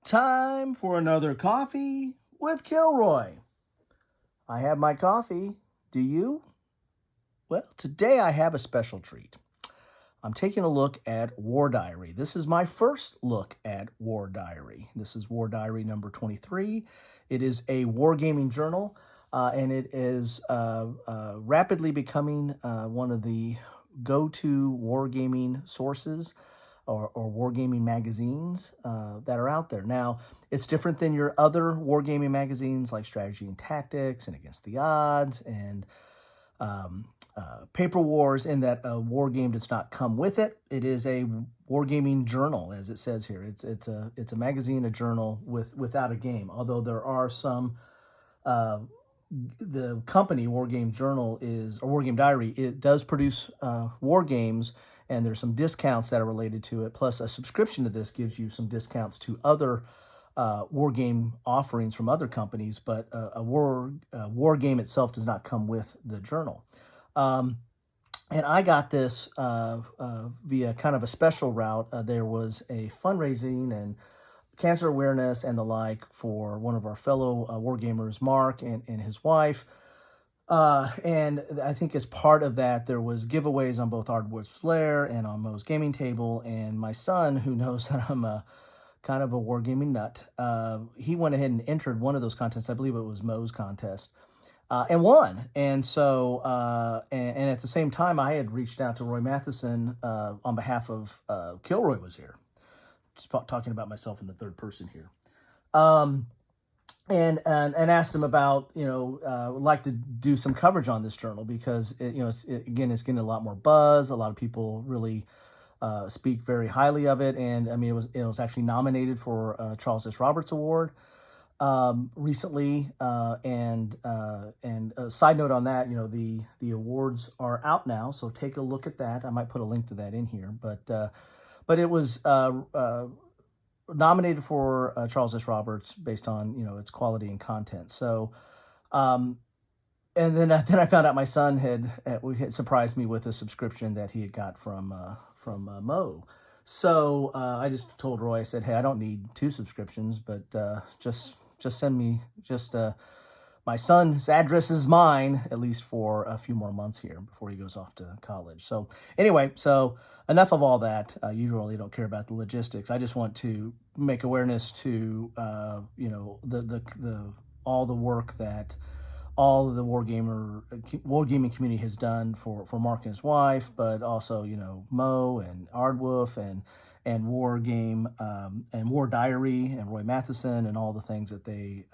Time for another coffee with Kilroy. I have my coffee. Do you? Well, today I have a special treat. I'm taking a look at War Diary. This is my first look at War Diary. This is War Diary number 23. It is a wargaming journal, and it is rapidly becoming one of the go-to wargaming sources or wargaming magazines that are out there. Now, it's different than your other wargaming magazines like Strategy and Tactics and Against the Odds and Paper Wars, in that a war game does not come with it. It is a wargaming journal, as it says here. It's a magazine, a journal without a game. Although there are some, the company War Game Journal is, or War Game Diary, it does produce war games, and there's some discounts that are related to it. Plus, a subscription to this gives you some discounts to other war game offerings from other companies. But a war game itself does not come with the journal. And I got this via kind of a special route. There was a fundraising and cancer awareness and the like for one of our fellow wargamers, Mark, and his wife. And I think as part of that, there was giveaways on both Hardwood Flair and on Moe's Gaming Table. And my son, who knows that I'm a kind of a wargaming nut, he went ahead and entered one of those contests. I believe it was Moe's contest. And won. And so, and at the same time, I had reached out to Roy Matheson on behalf of Kilroy was here. Just talking about myself in the third person here. And asked him about, would like to do some coverage on this journal because, it's getting a lot more buzz. A lot of people really speak very highly of it. And I mean, it was actually nominated for Charles S. Roberts Award recently, and a side note on that, the awards are out now, so take a look at that. I might put a link to that in here, but it was nominated for Charles S. Roberts based on its quality and content. So, and then I found out my son had surprised me with a subscription that he had got from Mo. So I just told Roy, I said, hey, I don't need 2 subscriptions, but just send me my son's address is mine, at least for a few more months here before he goes off to college. So anyway, so enough of all that. You really don't care about the logistics. I just want to make awareness to the all the work that all of the wargaming community has done for Mark and his wife, but also Mo and Ardwolf and War Game and War Diary and Roy Matheson and all the things that they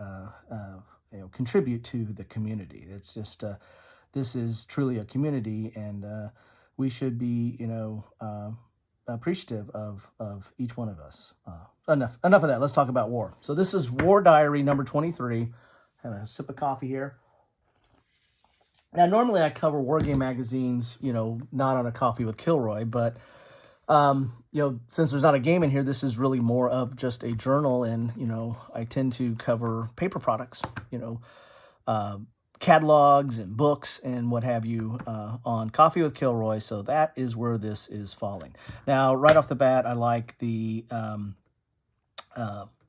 contribute to the community. It's just this is truly a community, and we should be appreciative of each one of us. Enough of that. Let's talk about war. So this is War Diary number 23. Have a sip of coffee here. Now, normally I cover war game magazines, not on a coffee with Kilroy, but since there's not a game in here, this is really more of just a journal, and I tend to cover paper products, catalogs and books and what have you on Coffee with Kilroy. So that is where this is falling. Now, right off the bat, I like the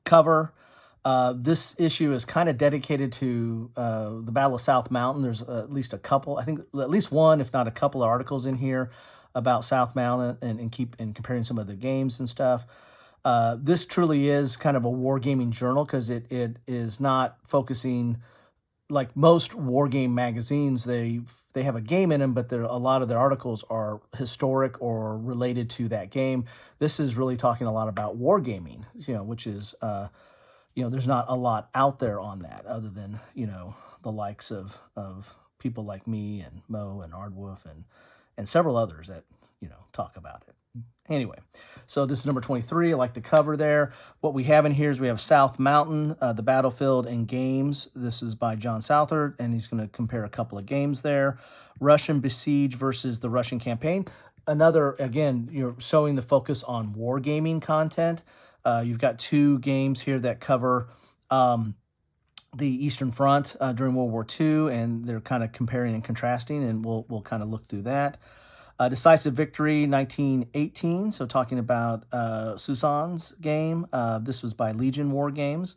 cover. This issue is kind of dedicated to the Battle of South Mountain. There's at least a couple, I think at least one, if not a couple of articles in here about South Mountain and comparing some of the games and stuff. This truly is kind of a wargaming journal because it is not focusing like most war game magazines. They have a game in them, but a lot of their articles are historic or related to that game. This is really talking a lot about wargaming, which is there's not a lot out there on that other than, the likes of people like me and Mo and Ardwolf and several others that, talk about it. Anyway, so this is number 23. I like the cover there. What we have in here is we have South Mountain, the Battlefield and Games. This is by John Southard, and he's going to compare a couple of games there. Russian Besiege versus the Russian Campaign. Another, again, you're showing the focus on wargaming content. You've got 2 games here that cover the Eastern Front during World War II, and they're kind of comparing and contrasting, and we'll kind of look through that. Decisive Victory 1918, so talking about Suzanne's game. This was by Legion War Games.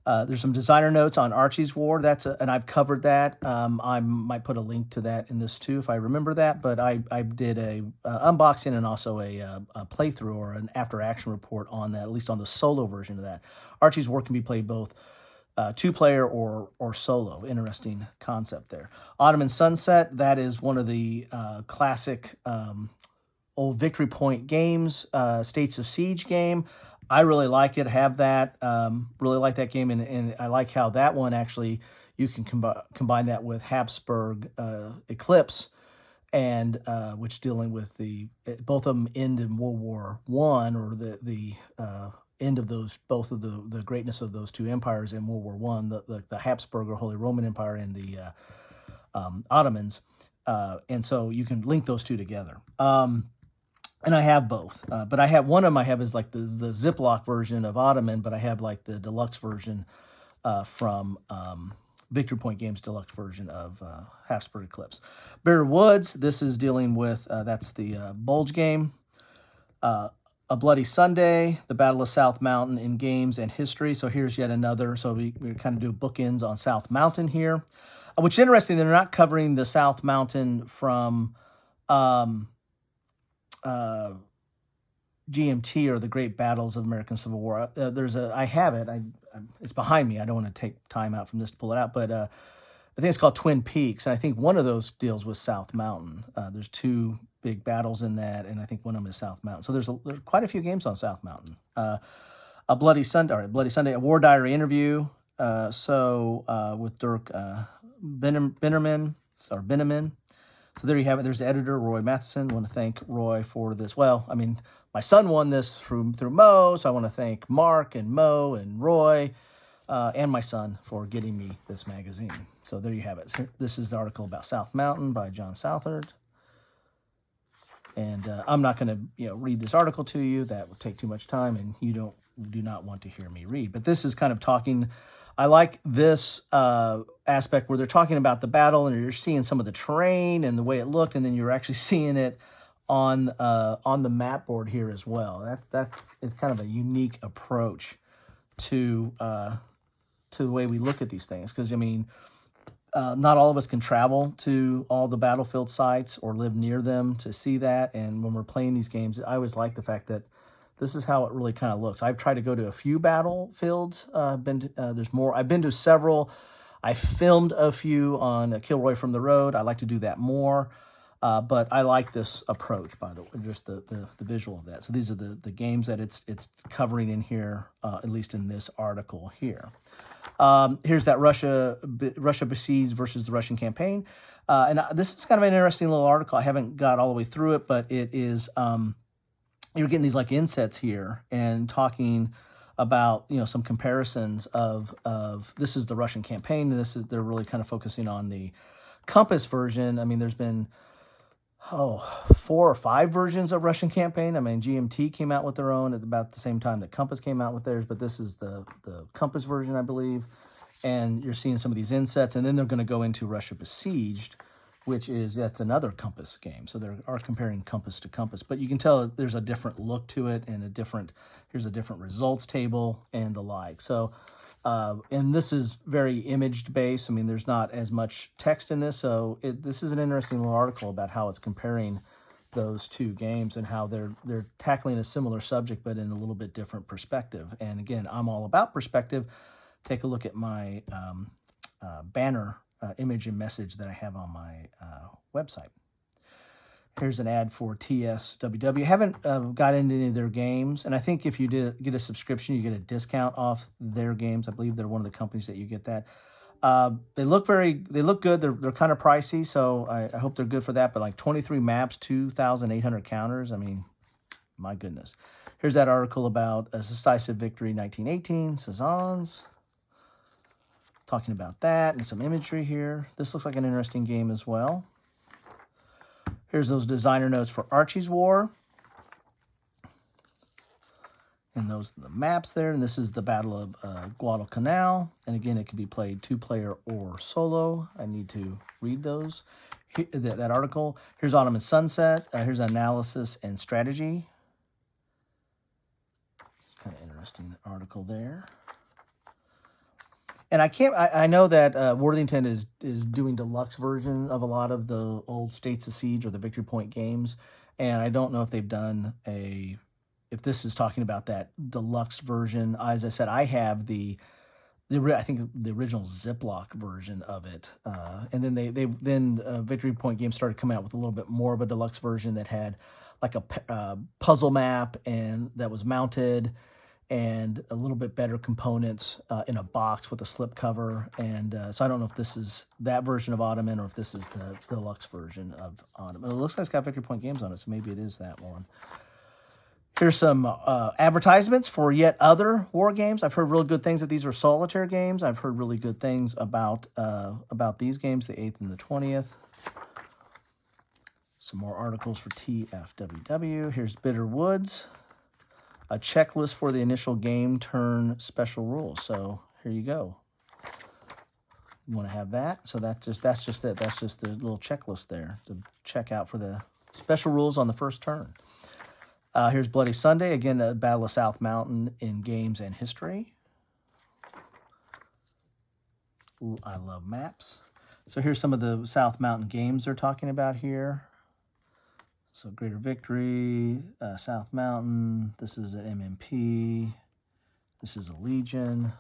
There's some designer notes on Archie's War. And I've covered that. I might put a link to that in this too if I remember that. But I did a unboxing and also a playthrough or an after action report on that, at least on the solo version of that. Archie's War can be played both 2-player or solo. Interesting concept there. Ottoman Sunset. That is one of the classic old Victory Point games. States of Siege game. I really like it, have that, really like that game, and I like how that one actually, you can combine that with Habsburg Eclipse, and which dealing with both of them end in World War I, or the end of both of the greatness of those two empires in World War I, the Habsburg or Holy Roman Empire and the Ottomans, and so you can link those two together. And I have both, but I have one of them. I have is like the Ziploc version of Ottoman, but I have like the deluxe version from Victory Point Games deluxe version of Habsburg Eclipse. Bitter Woods. This is dealing with that's the Bulge game. A Bloody Sunday, the Battle of South Mountain in games and history. So here's yet another. So we kind of do bookends on South Mountain here, which is interesting. They're not covering the South Mountain from GMT or the Great Battles of American Civil War. I have it. It's behind me. I don't want to take time out from this to pull it out, but I think it's called Twin Peaks, and I think one of those deals with South Mountain. There's 2 big battles in that, and I think one of them is South Mountain. So there's quite a few games on South Mountain. A Bloody Sunday, a War Diary interview. With Dirk Benneman. So there you have it. There's the editor, Roy Matheson. I want to thank Roy for this. Well, I mean, my son won this through Mo, so I want to thank Mark and Mo and Roy and my son for getting me this magazine. So there you have it. So this is the article about South Mountain by John Southard. And I'm not going to read this article to you. That would take too much time, and you do not want to hear me read. But this is kind of talking. I like this aspect where they're talking about the battle, and you're seeing some of the terrain and the way it looked, and then you're actually seeing it on the map board here as well. That is kind of a unique approach to the way we look at these things, because I mean, not all of us can travel to all the battlefield sites or live near them to see that. And when we're playing these games, I always like the fact that this is how it really kind of looks. I've tried to go to a few battlefields. There's more. I've been to several. I filmed a few on Kilroy from the road. I like to do that more. But I like this approach, by the way, just the visual of that. So these are the games that it's covering in here, at least in this article here. Here's that Russia besieged versus the Russian campaign. And this is kind of an interesting little article. I haven't got all the way through it, but it is... you're getting these like insets here and talking about some comparisons of this is the Russian campaign. They're really kind of focusing on the Compass version. I mean, there's been 4 or 5 versions of Russian campaign. I mean, GMT came out with their own at about the same time that Compass came out with theirs, but this is the Compass version, I believe. And you're seeing some of these insets, and then they're going to go into Russia Besieged, that's another Compass game. So they are comparing Compass to Compass, but you can tell there's a different look to it and here's a different results table and the like. So, and this is very imaged based. I mean, there's not as much text in this. So this is an interesting little article about how it's comparing those two games and how they're tackling a similar subject, but in a little bit different perspective. And again, I'm all about perspective. Take a look at my banner image and message that I have on my website. Here's an ad for TSWW. Haven't got into any of their games, and I think if you get a subscription, you get a discount off their games. I believe they're one of the companies that you get that. They look good. They're kind of pricey, so I hope they're good for that. But like 23 maps, 2,800 counters. I mean, my goodness. Here's that article about a decisive victory, 1918, Cezanne's. Talking about that and some imagery here. This looks like an interesting game as well. Here's those designer notes for Archie's War. And those are the maps there. And this is the Battle of Guadalcanal. And again, it can be played 2-player or solo. I need to read those. that article. Here's Autumn and Sunset. Here's analysis and strategy. It's kind of interesting article there. And I know that Worthington is doing deluxe version of a lot of the old States of Siege or the Victory Point games, and I don't know if they've done if this is talking about that deluxe version. As I said, I have I think the original Ziploc version of it, and then Victory Point games started coming out with a little bit more of a deluxe version that had like a puzzle map and that was mounted, and a little bit better components in a box with a slip cover. And so I don't know if this is that version of Ottoman or if this is the deluxe version of Ottoman. It looks like it's got Victory Point games on it, so maybe it is that one. Here's some advertisements for yet other war games. I've heard really good things that these are solitaire games. I've heard really good things about these games, the 8th and the 20th. Some more articles for TFWW. Here's Bitter Woods, a checklist for the initial game turn special rules. So here you go. You want to have that? So that's just it. That's just the little checklist there to check out for the special rules on the first turn. Here's Bloody Sunday, again, the Battle of South Mountain in games and history. Ooh, I love maps. So here's some of the South Mountain games they're talking about here. So Greater Victory, South Mountain. This is an MMP. This is a Legion.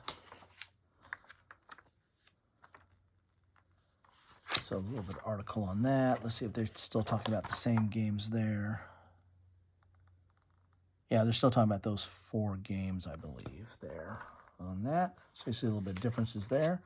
So a little bit of article on that. Let's see if they're still talking about the same games there. Yeah, they're still talking about those 4 games, I believe, there on that. So you see a little bit of differences there.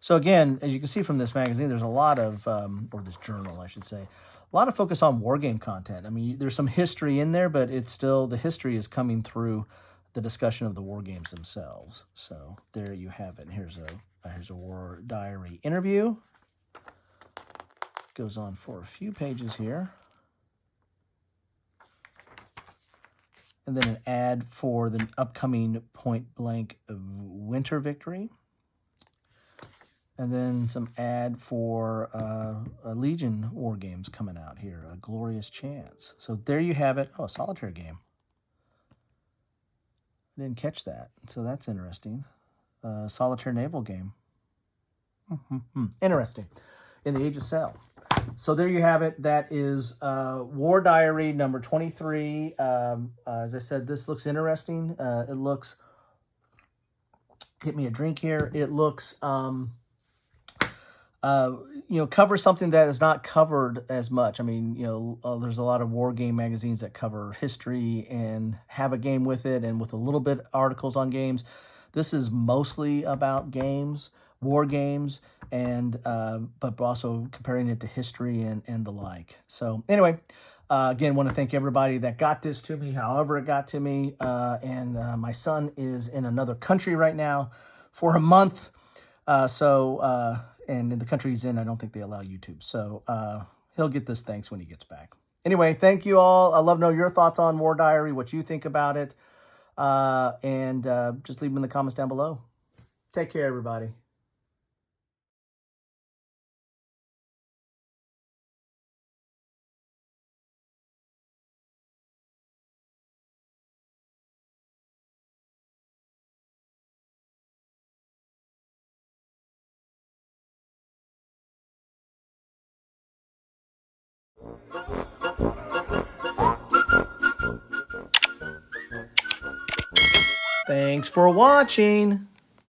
So again, as you can see from this magazine, there's a lot of, or this journal, I should say, a lot of focus on war game content. I mean, there's some history in there, but it's still, the history is coming through the discussion of the war games themselves. So there you have it. And here's a War Diary interview. Goes on for a few pages here. And then an ad for the upcoming Point Blank Winter Victory. And then some ad for a Legion War Games coming out here, A Glorious Chance. So there you have it. Oh, a solitaire game. I didn't catch that. So that's interesting. Solitaire naval game. Interesting. In the Age of Sail. So there you have it. That is War Diary number 23. As I said, this looks interesting. It looks, get me a drink here. It looks, covers something that is not covered as much. I mean, there's a lot of war game magazines that cover history and have a game with it and with a little bit articles on games. This is mostly about games, war games, and but also comparing it to history and the like. So anyway, again, want to thank everybody that got this to me, however it got to me. And my son is in another country right now for a month. And in the country he's in, I don't think they allow YouTube. So he'll get this thanks when he gets back. Anyway, thank you all. I'd love to know your thoughts on War Diary, what you think about it. And just leave them in the comments down below. Take care, everybody. Thanks for watching.